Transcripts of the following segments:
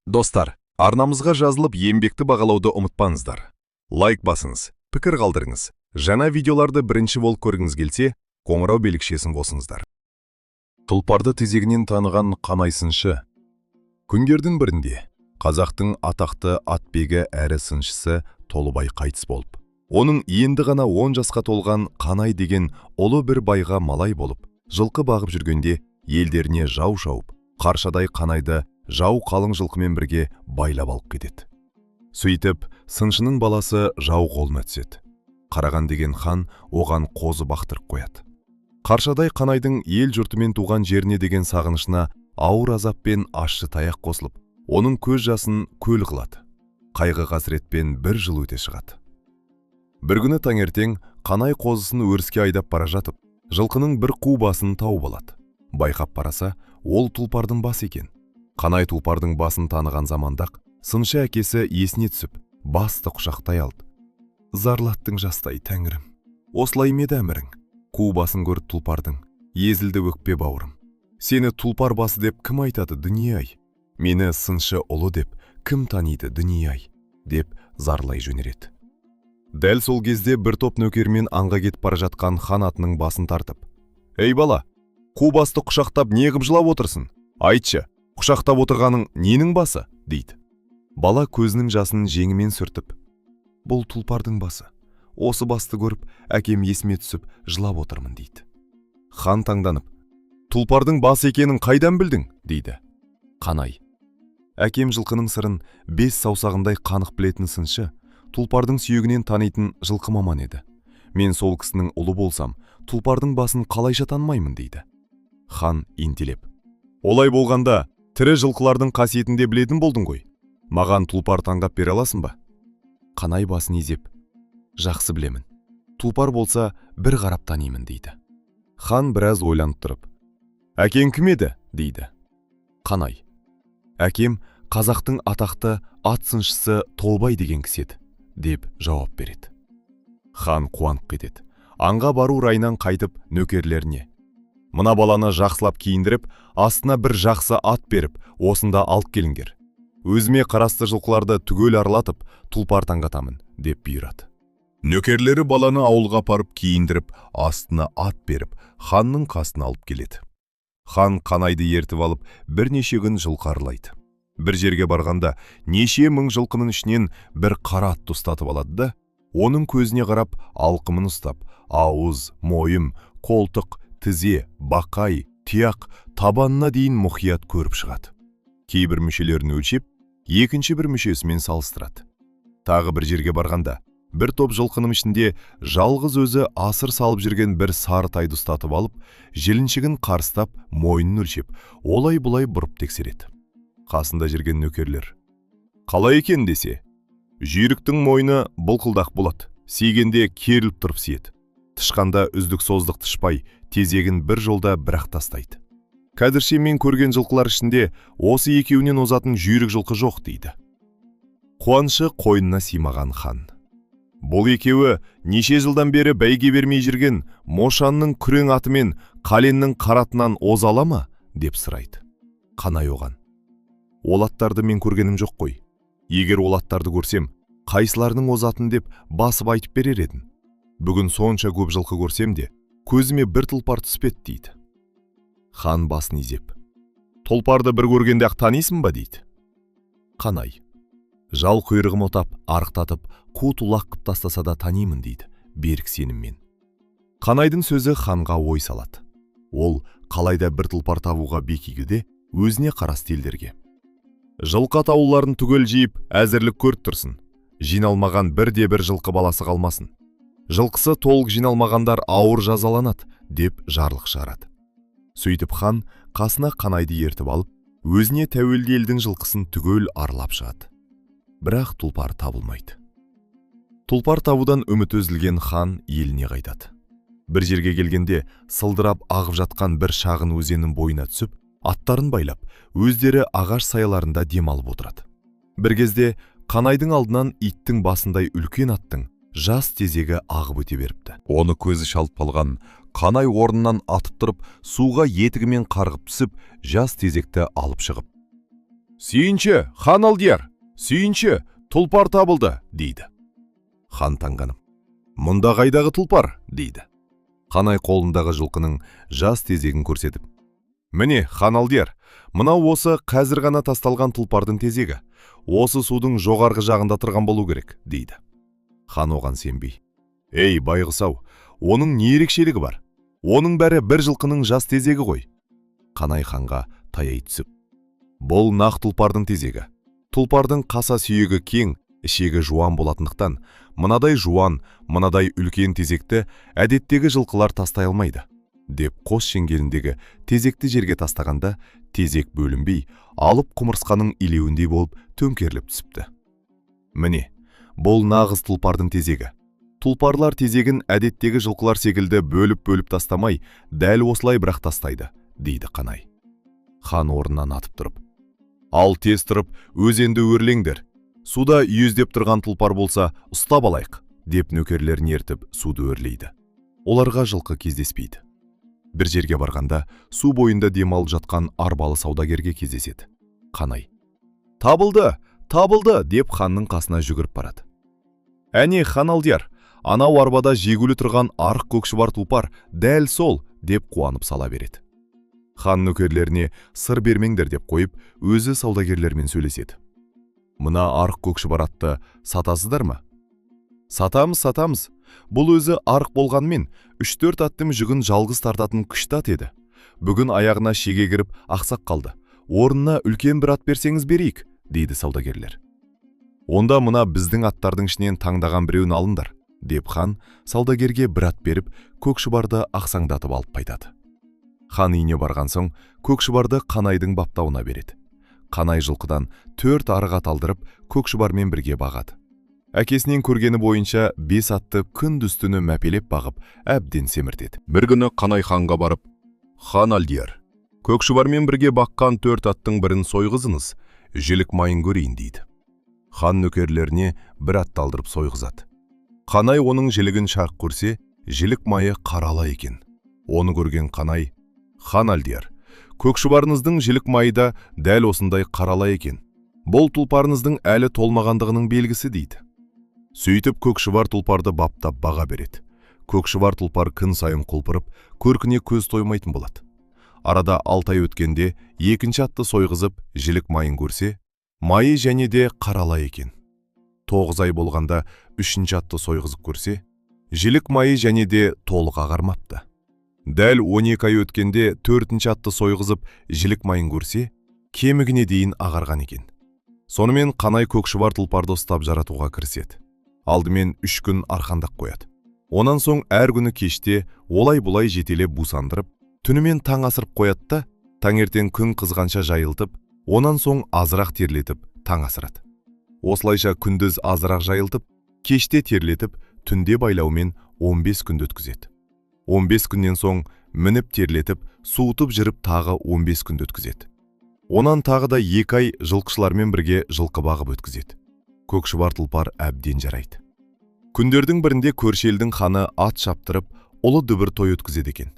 Достар, арнамызға жазылып еңбекті бағалауды ұмытпаңыздар. Лайк басыңыз, пікір қалдырыңыз. Жаңа видеоларды бірінші болып көргіңіз келсе, қоңырау белгішесін қосыңыздар. Тұлпарды тезегінен таныған қанай сыншы. Күндердің бірінде қазақтың атақты атбегі әрі сыншысы Толыбай қайтыс болып, оның енді ғана 10 жасқа толған Қанай деген ұлы бір байға малай болып, жылқы бағып жүргенде елдеріне жау шауып, Қаршадай Қанайды жау қалың жылқымен бірге байлап алып кетеді. Сөйтіп, сыншының баласы жау қолына түседі. Қараған деген хан оған қозы бақтырып қояды. Қаршадай Қанайдың ел жұртымен туған жеріне деген сағынышына ауыр азаппен ащы таяқ қосылып, оның көз жасын көл қылады. Қайғы қасіретпен бір жыл өте шығады. Бір күні таңертең Қанай қозысын өріске айдап бара жатып, жылқының бір қу басын тауып алады. Байқап қараса, ол тұлпардың басы екен. Қанай тұлпардың басын таныған замандақ, сыншы әкесі есіне түсіп, басты құшақтай алды. Зарлаттың жастай тәңірім, осылай ме еді әмірің? Қу басын көріп тұлпардың, езілді өкпе бауырым. Сені тұлпар басы деп кім айтады, дүние-ай? Мені сыншы ұлы деп кім таниды, дүние-ай? Деп зарлай жөнереді. Дәл сол кезде бір топ нөкермен аңға кетіп бара жатқан хан атының басын тартып: «Ей бала, қу басты құшақтап неғып жылап отырсың? Айтшы, құшақтап отырғаның ненің басы?» дейді. Бала көзінің жасын жеңімен сүртіп: «Бұл тұлпардың басы. Осы басты көріп, әкем есіме түсіп, жылап отырмын» дейді. Хан таңданып: «Тұлпардың басы екенін қайдан білдің?» дейді. Қанай: «Әкем жылқының сырын 5 саусағындай қанық білетін сыншы, тұлпардың сүйегінен танитын жылқы маман еді. Мен сол кісінің ұлы болсам, тұлпардың басын қалайша танымаймын» дейді. Хан ентелеп: «Олай болғанда, тірі жылқылардың қасиетін де білетін болдың ғой. Маған тұлпар таңдап бере аласың ба?» Қанай басын изеп: «Жақсы білемін. Тұлпар болса, бір қарап танимын» дейді. Хан біраз ойланып тұрып: «Әкең кім еді?» дейді. Қанай: «Әкем қазақтың атақты ат сыншысы Толыбай деген кісі еді» деп жауап береді. Хан қуанып кетеді. Аңға бару райынан қайтып нөкерлеріне: «Мына баланы жақсылап киіндіріп, астына бір жақсы ат беріп, осында алып келіңдер. Өзіме қарасты жылқыларды түгел аралатып, тұлпар таңдатамын» деп бұйырады. Нөкерлері баланы ауылға апарып киіндіріп, астына ат беріп, ханның қасына алып келеді. Хан Қанайды ертіп алып, бірнеше күн жылқы аралайды. Бір жерге барғанда, неше мың жылқының ішінен бір қара атты ұстатып алады да, оның көзіне қарап, алқымын ұстап, ауыз, мойын, қолтық, тізе, бақай, тұяқ, табанына дейін мұқият көріп шығады. Кейбір мүшелерін өлшеп, екінші бір мүшесімен салыстырады. Тағы бір жерге барғанда, бір топ жылқының ішінде жалғыз өзі асыр салып жүрген бір сары тайды ұстатып алып, желіншігін қарыстап, мойнын өлшеп, олай-бұлай бұрып тексереді. Қасында жүрген нөкерлер: «Қалай екен?» десе, «Жүйріктің мойны бұлқылдақ болады, сейгенде керіліп тұрып сиеді. Тышқанда үздік создық тышпай, тезегін бір жолда бірақ тастайды. Қазірше мен көрген жылқылар ішінде осы екеуінен озатын жүйрік жылқы жоқ» дейді. Қуанышы қойнына симаған хан: «Бұл екеуі неше жылдан бері бәйге бермей жүрген Мошанның күрең атымен Қаленнің қаратынан озала ма?» деп сұрайды. Қанай оған: «Ол аттарды мен көргенім жоқ қой. Егер ол аттарды көрсем, қайсыларының озатын деп басып айтып берер едім. Бүгін сонша көп жылқы көрсем де, көзіме бір тұлпар түспеді» дейді. Хан басын изеп: «Тұлпарды бір көргенде ақ танисың ба?» дейді. Қанай: «Жал құйрығым отап, арықтатып, қу тулақ қып тастаса да танимын» дейді, берік сеніммен. Қанайдың сөзі ханға ой салады. Ол қалайда бір тұлпар табуға бекигіде, өзіне қарасты елдерге: «Жылқы атауларын түгел жиып, әзірлік көріп тұрсын. Жиналмаған бірде-бір жылқы баласы қалмасын. Жылқысы толық жиналмағандар ауыр жазаланады» деп жарлық шығарады. Сөйтіп хан қасына Қанайды ертіп алып, өзіне тәуелді елдің жылқысын түгел аралап шығады. Бірақ тұлпар табылмайды. Тұлпар табудан үміт үзілген хан еліне қайтады. Бір жерге келгенде, сылдырап ағып жатқан бір шағын өзеннің бойына түсіп, аттарын байлап, өздері ағаш саяларында демалып отырады. Бір кезде Қанайдың алдынан иттің басындай үлкен аттың жас тезегі ағып өте беріпті. Оны көзі шалып қалған Қанай орнынан атып тұрып, суға етігімен қарғып түсіп, жас тезекті алып шығып: Сүйінші, хан алдияр, сүйінші, тұлпар табылды, дейді. Хан таңғанып, мұнда қайдағы тұлпар, дейді. Қанай қолындағы жылқының жас тезегін көрсетіп, міне, хан алдияр, мынау осы қазір ғана тасталған тұлпардың тезегі. Осы судың жоғарғы жағында тұрған болу керек, дейді. Хан оған сенбей, ей, байғұс-ау, оның не ерекшелігі бар? Оның бәрі бір жылқының жас тезегі ғой. Қанай ханға таяй түсіп, бұл нақ тұлпардың тезегі. Тұлпардың қаса сүйегі кең, ішегі жуан болатындықтан, мынадай жуан, мынадай үлкен тезекті әдеттегі жылқылар тастай алмайды, деп қос шеңгеліндегі тезекті жерге тастағанда, тезек бөлінбей, алып құмырсқаның илеуіндей болып төңкеріліп түсіпті. Міне, бұл нағыз тұлпардың тезегі. Тұлпарлар тезегін әдеттегі жылқылар секілді бөліп тастамай, дәл осылай бірақ тастайды, дейді Қанай. Хан орнынан атып тұрып, ал тез тұрып, өзенді өрлеңдер. Суда үйездеп тұрған тұлпар болса, ұстап алайық, деп нөкерлерін ертіп суды өрлейді. Оларға жылқы кездеспейді. Бір жерге барғанда, су бойында демалып жатқан арбалы саудагерге кездеседі. Қанай, табылды, табылды, деп ханның қасына жүгіріп барады. Әне, хан алдияр, анау арбада жегулі тұрған арық көкшібар тұлпар дәл сол, деп қуанып сала береді. Хан нөкерлеріне сыр бермеңдер деп қойып, өзі саудагерлермен сөйлеседі. Мына арық көкшібар атты сатасыздар ма? Сатамыз, сатамыз. Бұл өзі арық болғанмен, 3-4 аттың жүгін жалғыз тартатын күшті ат еді. Бүгін аяғына шеге кіріп ақсақ қалды. Орнына үлкен бір ат берсеңіз берейік, дейді саудагерлер. Онда мына біздің аттардың ішінен таңдаған біреуін алыңдар, деп хан саудагерге бір ат беріп, көкшібарды ақсаңдатып алып қайтады. Хан үйіне барған соң, көкшібарды Қанайдың баптауына береді. Қанай жылқыдан 4 арық ат алдырып, көкшібармен бірге бағады. Әкесінен көргені бойынша 5 атты күндіз-түні мәпелеп бағып, әбден семіртеді. Бір күні Қанай ханға барып, хан алдияр, көкшібармен бірге баққан 4 аттың бірін сойғызыңыз, жілік майын көрейін, дейді. Хан нөкерлеріне бір атты алдырып сойғызады. Қанай оның жілігін шақ көрсе, жілік майы қарала екен. Оны көрген Қанай, хан алдияр, көкшібарыңыздың жілік майы да дәл осындай қарала екен. Бұл тұлпарыңыздың әлі толмағандығының белгісі, дейді. Сөйтіп көкшібар тұлпарды баптап баға береді. Көкшібар тұлпар күн сайын құлпырып, көркіне көз тоймайтын болады. Арада 6 ай өткенде екінші атты сойғызып, жілік майын көрсе, майы және де қарала екен. 9 ай болғанда 3-ші атты сойғызып көрсе, жілік майы және де толық ағармапты. Дәл 12 ай өткенде 4-ші атты сойғызып, жілік майын көрсе, кемігіне дейін ағарған екен. Сонымен Қанай көкшібар тұлпарды ұстап жаратуға кіріседі. Алдымен 3 күн арқандақ қояды. Онан соң әр күні кеште олай-бұлай жетелеп бусандырып, түнімен таң асырып қояды да, таңертең күн қызғанша жайылтып, онан соң азырақ терлетіп, таң асырады. Осылайша күндіз азырақ жайылтып, кеште терлетіп, түнде байлаумен 15 күнді өткізеді. 15 күннен соң мініп терлетіп, суытып жүріп тағы 15 күнді өткізеді. Онан тағы да 2 ай жылқышылармен бірге жылқы бағып өткізеді. Көкшібар тұлпар әбден жарайды. Күндердің бірінде көрші елдің ханы ат шаптырып, ұлы дүбір той өткізеді екен.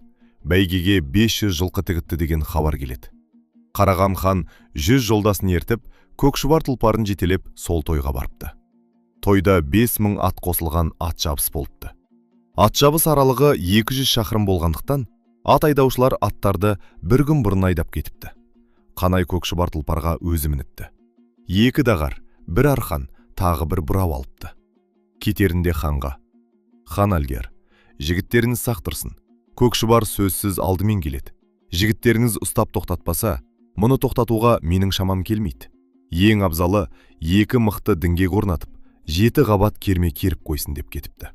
Бәйгеге 500 жылқы тігітті деген хабар келеді. Қараған хан 100 жолдасын ертіп, көкшібар тұлпарын жетелеп сол тойға барыпты. Тойда 5000 ат қосылған ат жабыс болыпты. Ат жабыс аралығы 200 шақырым болғандықтан, ат айдаушылар аттарды бір күн бұрын айдап кетіпті. Қанай көкшібар тұлпарға өзі мініпті. 2 дағар, 1 арқан, тағы бір бұрау алыпты. Кетерінде ханға, хан алдияр, жігіттеріңіз сақ тұрсын. Көкшібар сөзсіз алдымен келеді. Жігіттеріңіз ұстап тоқтатпаса, мұны тоқтатуға менің шамам келмейді. Ең абзалы 2 мықты діңгек орнатып, 7 қабат керме керіп қойсын, деп кетіпті.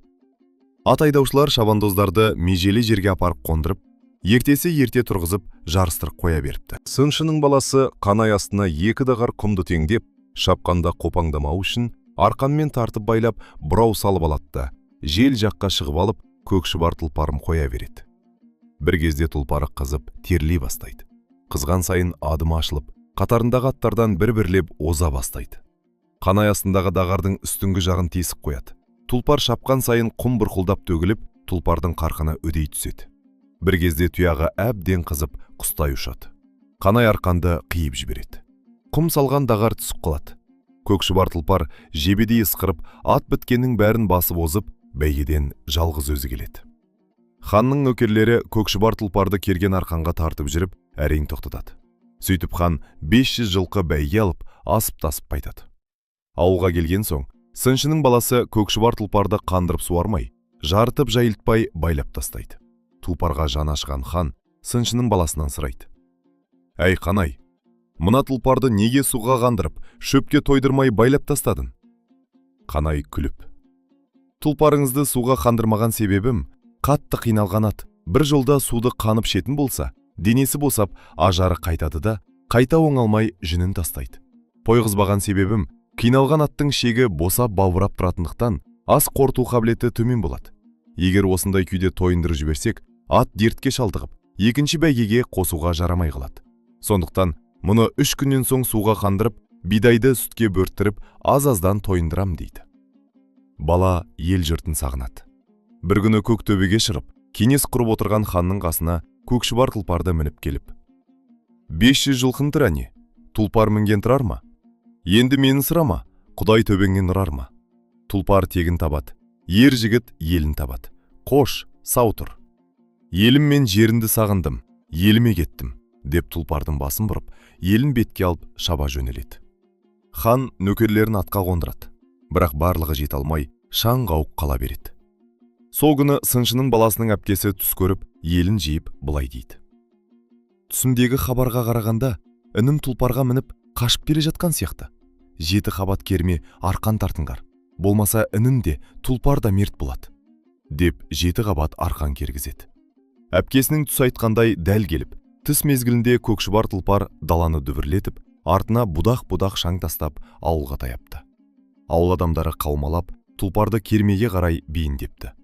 Ат айдаушылар шабандоздарды межелі жерге апарып қондырып, ертесі ерте тұрғызып, жарыстырып қоя беріпті. Сыншының баласы Қанай астына 2 дағар құмды теңдеп, шапқанда қопаңдамау үшін арқанмен тартып байлап, бұрау салып алатты. Жел жаққа шығып алып, көкшібар тұлпарым қоя береді. Бір кезде тұлпары қызып, терлей бастайды. Қызған сайын адымы ашылып, қатарындағы аттардан бір-бірлеп оза бастайды. Қанай астындағы дағардың үстіңгі жағын тесіп қояды. Тұлпар шапқан сайын құм бұрқылдап төгіліп, тұлпардың қарқына өдей түседі. Бір кезде тұяғы әбден қызып, құстай ұшады. Қанай арқанды қиып жібереді. құм салған дағар түсіп қалады. Көкшібар тұлпар жебедей ысқырып, ат біткеннің бәрін басып озып, бәйгеден жалғыз өзі келеді. Ханның нөкерлері Көкшібар тұлпарды керген арқанға тартып жүріп, әрең тоқтатады. Сөйтіп хан 500 жылқы бәйге алып, асып-тасып қайтады. Ауылға келген соң, сыншының баласы Көкшібар тұлпарды қандырып суармай, жарытып жайылтпай байлап тастайды. Тұлпарға жаны ашыған хан сыншының баласынан сұрайды: «Әй қанай, мына тұлпарды неге суға қандырып, шөпке тойдырмай байлап тастадың?» Қанай күліп: «Тұлпарыңызды суға қандырмаған себебім, қатты қиналған ат бір жолда суды қанып шетін болса, денесі босап, ажары қайтады да, қайта оңалмай жүнін тастайды. Тойғызбаған себебім, қиналған аттың шегі босап баурап тұратындықтан, ас қорыту қабілеті төмен болады. Егер осындай күйде тойындырып жіберсек, ат дертке шалдығып, екінші бәйгеге қосуға жарамай қалады. Сондықтан мұны 3 күннен соң суға қандырып, бидайды сүтке бөрттіріп, аз-аздан тойындырам» дейді. Бала ел жұртын сағынады. Бір күні көк төбеге шығып, кеңес құрып отырған ханның қасына Көкшібар тұлпарды мініп келіп: «500 жылқын тірәне, тұлпар мінген тұрар ма? Енді мені сұрама, Құдай төбеңнен ұрар ма? Тұлпар тегін табады, ер жігіт елін табады. Қош, сау тұр. Елім мен жерінді сағындым, еліме кеттім», деп тұлпардың басын бұрып, елін бетке алып шаба жөнеледі. Хан нөкерлерін атқа қондырады, бірақ барлығы жете алмай, шаң қауып қала береді. Сол күні сыншының баласының әпкесі түс көріп, елін жиып былай дейді: «Түсімдегі хабарға қарағанда, інім тұлпарға мініп, қашып келе жатқан сияқты. 7 қабат керме арқан тартыңдар, болмаса інін де тұлпар да мерт болады», деп 7 қабат арқан кергізеді. Әпкесінің түс айтқандай дәл келіп, түс мезгілінде Көкшібар тұлпар даланы дүбірлетіп, артына будақ-будақ шаң тастап, ауылға таяпты. Ауыл адамдары қаумалап, тұлпарды кермеге қарай бейіндепті.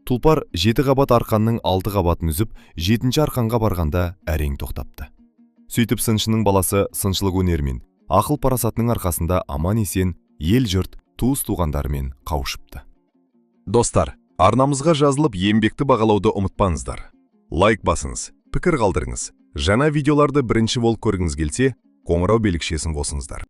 Тұлпар 7 қабат арқанның 6 қабатын үзіп, 7-ші арқанға барғанда әрең тоқтапты. Сөйтіп сыншының баласы сыншылық өнерімен, ақыл парасатының арқасында аман есен ел жұрт туыс-туғандарымен қауышыпты. Достар, арнамызға жазылып еңбекті бағалауды ұмытпаңыздар. Лайк басыңыз, пікір қалдырыңыз. Жаңа видеоларды бірінші болып көргіңіз келсе, қоңырау белгішесін қосыңыздар.